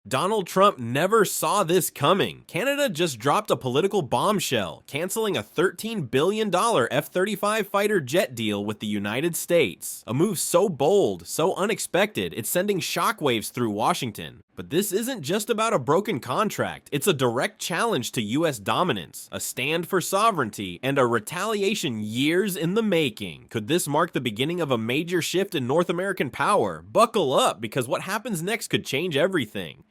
Donald Trump never saw this coming. Canada just dropped a political bombshell, canceling a $13 billion F-35 fighter jet deal with the United States. A move so bold, so unexpected, it's sending shockwaves through Washington. But this isn't just about a broken contract, it's a direct challenge to US dominance, a stand for sovereignty, and a retaliation years in the making. Could this mark the beginning of a major shift in North American power? Buckle up, because what happens next could change everything.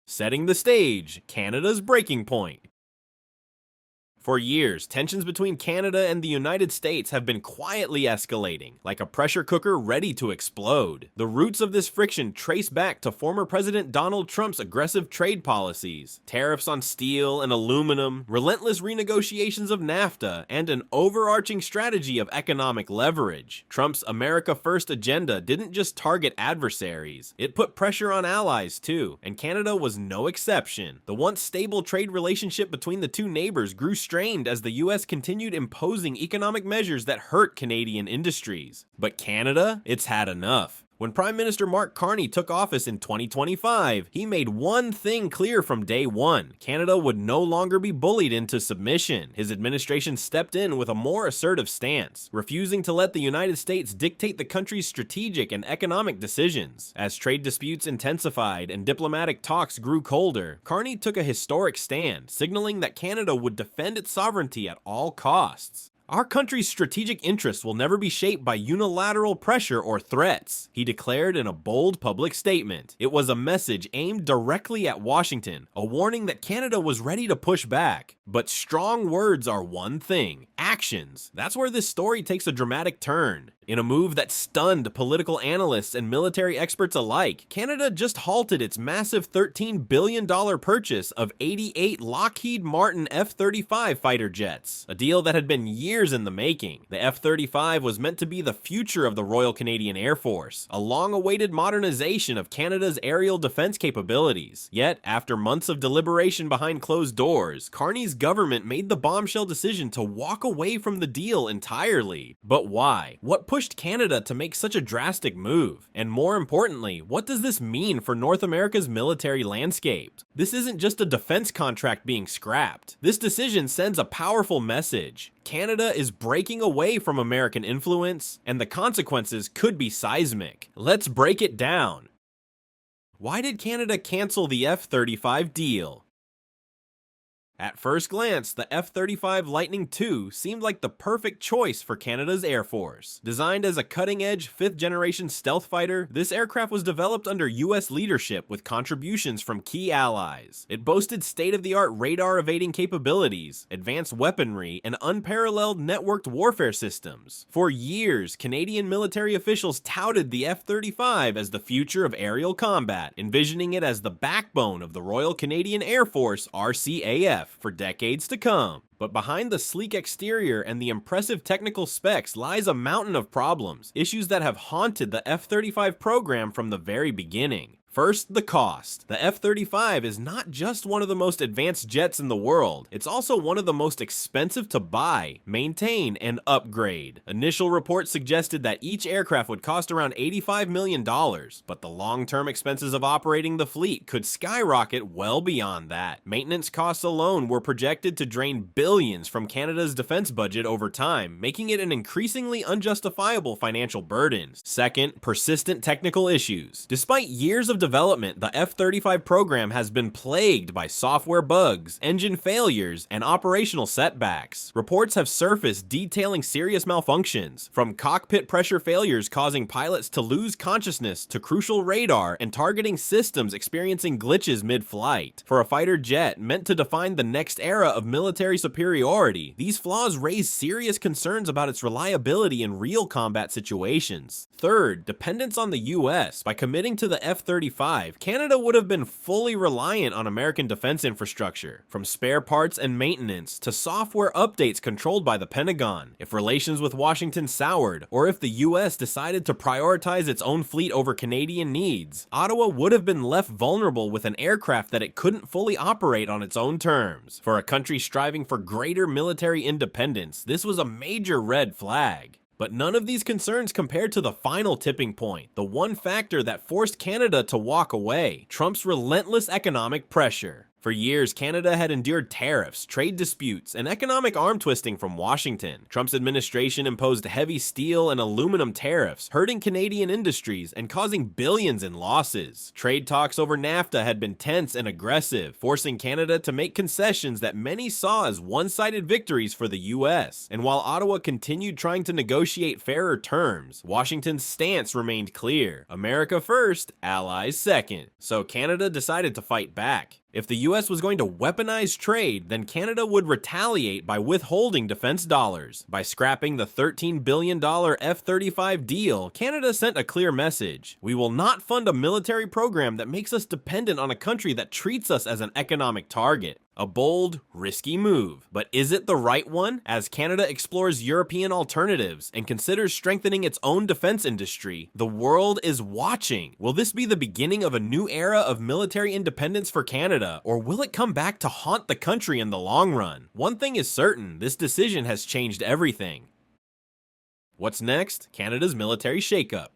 Setting the stage, Canada's breaking point. For years, tensions between Canada and the United States have been quietly escalating, like a pressure cooker ready to explode. The roots of this friction trace back to former President Donald Trump's aggressive trade policies, tariffs on steel and aluminum, relentless renegotiations of NAFTA, and an overarching strategy of economic leverage. Trump's America First agenda didn't just target adversaries, it put pressure on allies too, and Canada was no exception. The once stable trade relationship between the two neighbors grew strained as the US continued imposing economic measures that hurt Canadian industries. But Canada? It's had enough. When Prime Minister Mark Carney took office in 2025, he made one thing clear from day one: Canada would no longer be bullied into submission. His administration stepped in with a more assertive stance, refusing to let the United States dictate the country's strategic and economic decisions. As trade disputes intensified and diplomatic talks grew colder, Carney took a historic stand, signaling that Canada would defend its sovereignty at all costs. Our country's strategic interests will never be shaped by unilateral pressure or threats, he declared in a bold public statement. It was a message aimed directly at Washington, a warning that Canada was ready to push back. But strong words are one thing. Actions, that's where this story takes a dramatic turn. In a move that stunned political analysts and military experts alike, Canada just halted its massive $13 billion purchase of 88 Lockheed Martin F-35 fighter jets, a deal that had been years in the making. The F-35 was meant to be the future of the Royal Canadian Air Force, a long-awaited modernization of Canada's aerial defense capabilities. Yet, after months of deliberation behind closed doors, Carney's government made the bombshell decision to walk away from the deal entirely. But why? What pushed Canada to make such a drastic move? And more importantly, what does this mean for North America's military landscape? This isn't just a defense contract being scrapped. This decision sends a powerful message. Canada is breaking away from American influence, and the consequences could be seismic. Let's break it down. Why did Canada cancel the F-35 deal? At first glance, the F-35 Lightning II seemed like the perfect choice for Canada's Air Force. Designed as a cutting-edge 5th-generation stealth fighter, this aircraft was developed under US leadership with contributions from key allies. It boasted state-of-the-art radar-evading capabilities, advanced weaponry, and unparalleled networked warfare systems. For years, Canadian military officials touted the F-35 as the future of aerial combat, envisioning it as the backbone of the Royal Canadian Air Force, RCAF, for decades to come. But behind the sleek exterior and the impressive technical specs lies a mountain of problems, issues that have haunted the F-35 program from the very beginning. First, the cost. The F-35 is not just one of the most advanced jets in the world, it's also one of the most expensive to buy, maintain, and upgrade. Initial reports suggested that each aircraft would cost around $85 million, but the long-term expenses of operating the fleet could skyrocket well beyond that. Maintenance costs alone were projected to drain billions from Canada's defense budget over time, making it an increasingly unjustifiable financial burden. Second, persistent technical issues. Despite years of development, the F-35 program has been plagued by software bugs, engine failures, and operational setbacks. Reports have surfaced detailing serious malfunctions, from cockpit pressure failures causing pilots to lose consciousness to crucial radar and targeting systems experiencing glitches mid-flight. For a fighter jet meant to define the next era of military superiority, these flaws raise serious concerns about its reliability in real combat situations. Third, dependence on the US. By committing to the F-35, Canada would have been fully reliant on American defense infrastructure, from spare parts and maintenance to software updates controlled by the Pentagon. If relations with Washington soured, or if the US decided to prioritize its own fleet over Canadian needs, Ottawa would have been left vulnerable with an aircraft that it couldn't fully operate on its own terms. For a country striving for greater military independence, this was a major red flag. But none of these concerns compared to the final tipping point, the one factor that forced Canada to walk away: Trump's relentless economic pressure. For years, Canada had endured tariffs, trade disputes, and economic arm twisting from Washington. Trump's administration imposed heavy steel and aluminum tariffs, hurting Canadian industries and causing billions in losses. Trade talks over NAFTA had been tense and aggressive, forcing Canada to make concessions that many saw as one-sided victories for the US. And while Ottawa continued trying to negotiate fairer terms, Washington's stance remained clear: America first, allies second. So Canada decided to fight back. If the US was going to weaponize trade, then Canada would retaliate by withholding defense dollars. By scrapping the $13 billion F-35 deal, Canada sent a clear message: we will not fund a military program that makes us dependent on a country that treats us as an economic target. A bold, risky move. But is it the right one? As Canada explores European alternatives and considers strengthening its own defense industry, the world is watching. Will this be the beginning of a new era of military independence for Canada, or will it come back to haunt the country in the long run? One thing is certain: this decision has changed everything. What's next? Canada's military shakeup.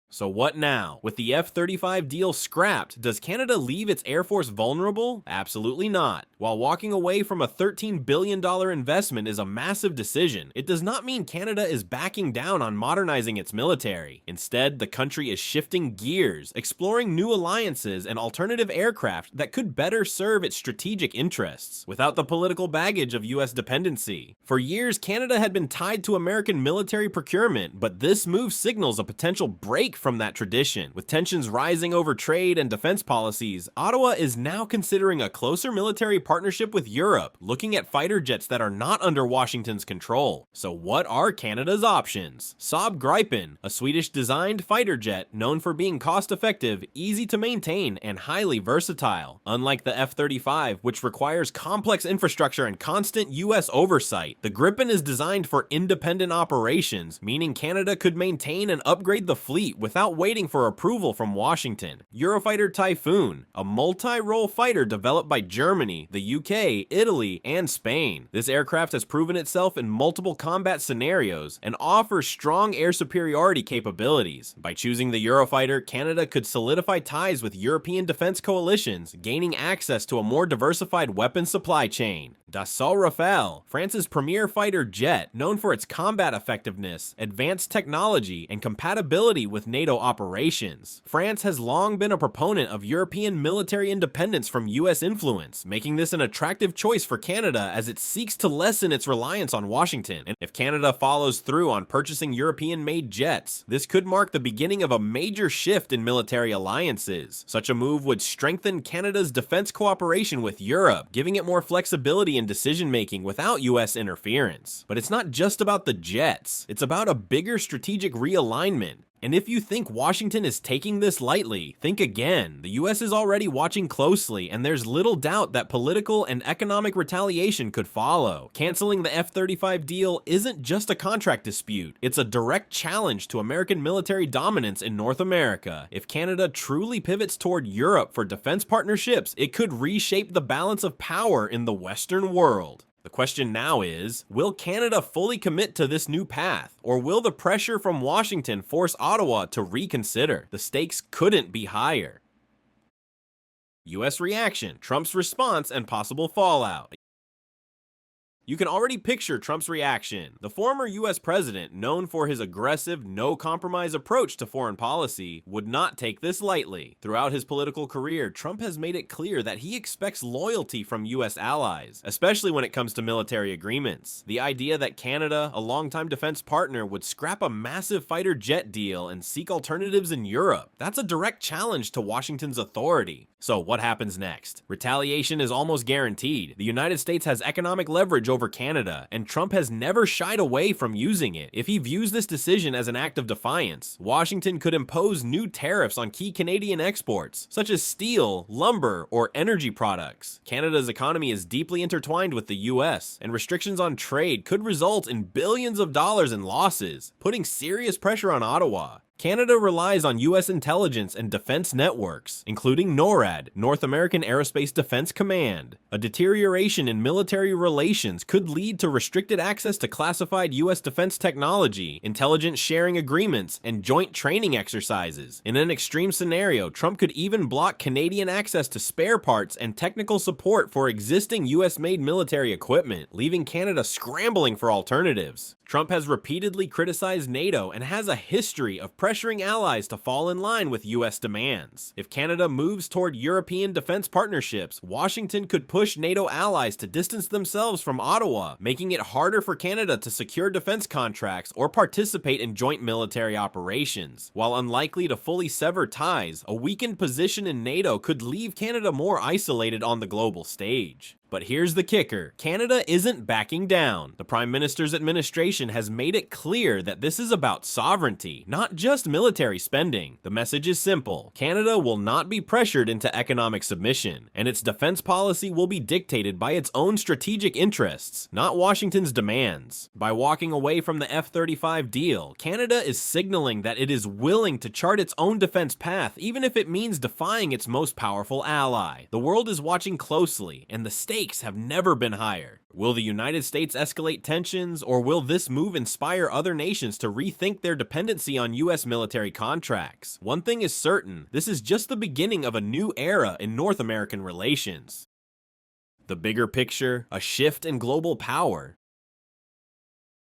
So what now? With the F-35 deal scrapped, does Canada leave its Air Force vulnerable? Absolutely not. While walking away from a $13 billion investment is a massive decision, it does not mean Canada is backing down on modernizing its military. Instead, the country is shifting gears, exploring new alliances and alternative aircraft that could better serve its strategic interests, without the political baggage of US dependency. For years, Canada had been tied to American military procurement, but this move signals a potential break from that tradition. With tensions rising over trade and defense policies, Ottawa is now considering a closer military partnership with Europe, looking at fighter jets that are not under Washington's control. So what are Canada's options? Saab Gripen, a Swedish-designed fighter jet known for being cost-effective, easy to maintain, and highly versatile. Unlike the F-35, which requires complex infrastructure and constant US oversight, the Gripen is designed for independent operations, meaning Canada could maintain and upgrade the fleet without waiting for approval from Washington. Eurofighter Typhoon, a multi-role fighter developed by Germany, the UK, Italy, and Spain. This aircraft has proven itself in multiple combat scenarios and offers strong air superiority capabilities. By choosing the Eurofighter, Canada could solidify ties with European defense coalitions, gaining access to a more diversified weapons supply chain. Dassault Rafale, France's premier fighter jet, known for its combat effectiveness, advanced technology, and compatibility with NATO operations. France has long been a proponent of European military independence from US influence, making this an attractive choice for Canada as it seeks to lessen its reliance on Washington. And if Canada follows through on purchasing European-made jets, this could mark the beginning of a major shift in military alliances. Such a move would strengthen Canada's defense cooperation with Europe, giving it more flexibility in decision-making without US interference. But it's not just about the jets, it's about a bigger strategic realignment. And if you think Washington is taking this lightly, think again. The US is already watching closely, and there's little doubt that political and economic retaliation could follow. Canceling the F-35 deal isn't just a contract dispute, it's a direct challenge to American military dominance in North America. If Canada truly pivots toward Europe for defense partnerships, it could reshape the balance of power in the Western world. The question now is, will Canada fully commit to this new path, or will the pressure from Washington force Ottawa to reconsider? The stakes couldn't be higher. US reaction, Trump's response, and possible fallout. You can already picture Trump's reaction. The former US president, known for his aggressive, no-compromise approach to foreign policy, would not take this lightly. Throughout his political career, Trump has made it clear that he expects loyalty from US allies, especially when it comes to military agreements. The idea that Canada, a longtime defense partner, would scrap a massive fighter jet deal and seek alternatives in Europe, that's a direct challenge to Washington's authority. So what happens next? Retaliation is almost guaranteed. The United States has economic leverage over Canada, and Trump has never shied away from using it. If he views this decision as an act of defiance, Washington could impose new tariffs on key Canadian exports, such as steel, lumber, or energy products. Canada's economy is deeply intertwined with the US, and restrictions on trade could result in billions of dollars in losses, putting serious pressure on Ottawa. Canada relies on US intelligence and defense networks, including NORAD, North American Aerospace Defense Command. A deterioration in military relations could lead to restricted access to classified US defense technology, intelligence sharing agreements, and joint training exercises. In an extreme scenario, Trump could even block Canadian access to spare parts and technical support for existing US-made military equipment, leaving Canada scrambling for alternatives. Trump has repeatedly criticized NATO and has a history of pressuring allies to fall in line with US demands. If Canada moves toward European defense partnerships, Washington could push NATO allies to distance themselves from Ottawa, making it harder for Canada to secure defense contracts or participate in joint military operations. While unlikely to fully sever ties, a weakened position in NATO could leave Canada more isolated on the global stage. But here's the kicker. Canada isn't backing down. The Prime Minister's administration has made it clear that this is about sovereignty, not just military spending. The message is simple. Canada will not be pressured into economic submission, and its defense policy will be dictated by its own strategic interests, not Washington's demands. By walking away from the F-35 deal, Canada is signaling that it is willing to chart its own defense path, even if it means defying its most powerful ally. The world is watching closely, and the stakes have never been higher. Will the United States escalate tensions, or will this move inspire other nations to rethink their dependency on US military contracts? One thing is certain, this is just the beginning of a new era in North American relations. The bigger picture, a shift in global power.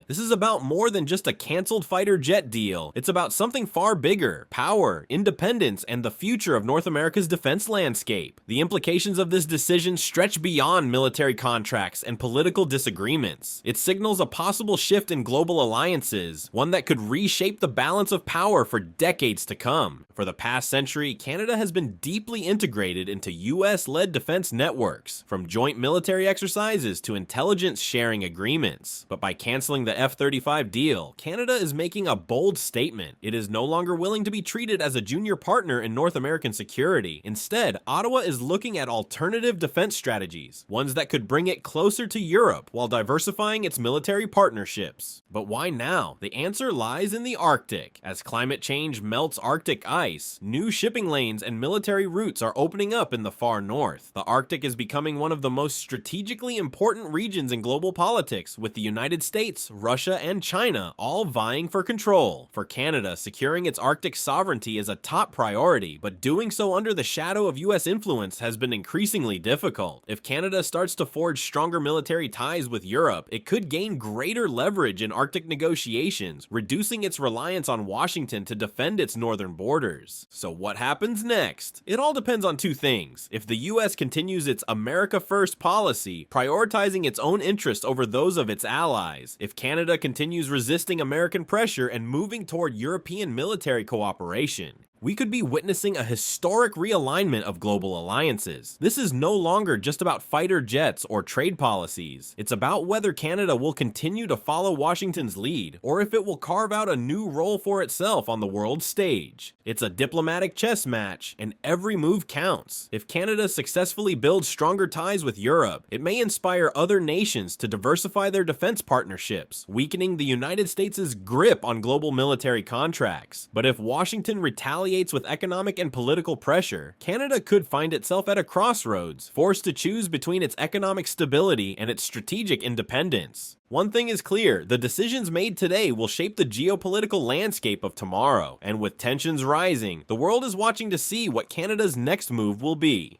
This is about more than just a canceled fighter jet deal. It's about something far bigger: power, independence, and the future of North America's defense landscape. The implications of this decision stretch beyond military contracts and political disagreements. It signals a possible shift in global alliances, one that could reshape the balance of power for decades to come. For the past century, Canada has been deeply integrated into US-led defense networks, from joint military exercises to intelligence sharing agreements. But by canceling the F-35 deal, Canada is making a bold statement. It is no longer willing to be treated as a junior partner in North American security. Instead, Ottawa is looking at alternative defense strategies, ones that could bring it closer to Europe while diversifying its military partnerships. But why now? The answer lies in the Arctic. As climate change melts Arctic ice, new shipping lanes and military routes are opening up in the far north. The Arctic is becoming one of the most strategically important regions in global politics, with the United States, Russia, and China all vying for control. For Canada, securing its Arctic sovereignty is a top priority, but doing so under the shadow of US influence has been increasingly difficult. If Canada starts to forge stronger military ties with Europe, it could gain greater leverage in Arctic negotiations, reducing its reliance on Washington to defend its northern borders. So what happens next? It all depends on two things. If the US continues its America First policy, prioritizing its own interests over those of its allies, if Canada continues resisting American pressure and moving toward European military cooperation, we could be witnessing a historic realignment of global alliances. This is no longer just about fighter jets or trade policies. It's about whether Canada will continue to follow Washington's lead, or if it will carve out a new role for itself on the world stage. It's a diplomatic chess match, and every move counts. If Canada successfully builds stronger ties with Europe, it may inspire other nations to diversify their defense partnerships, weakening the United States' grip on global military contracts. But if Washington retaliates with economic and political pressure, Canada could find itself at a crossroads, forced to choose between its economic stability and its strategic independence. One thing is clear, the decisions made today will shape the geopolitical landscape of tomorrow, and with tensions rising, the world is watching to see what Canada's next move will be.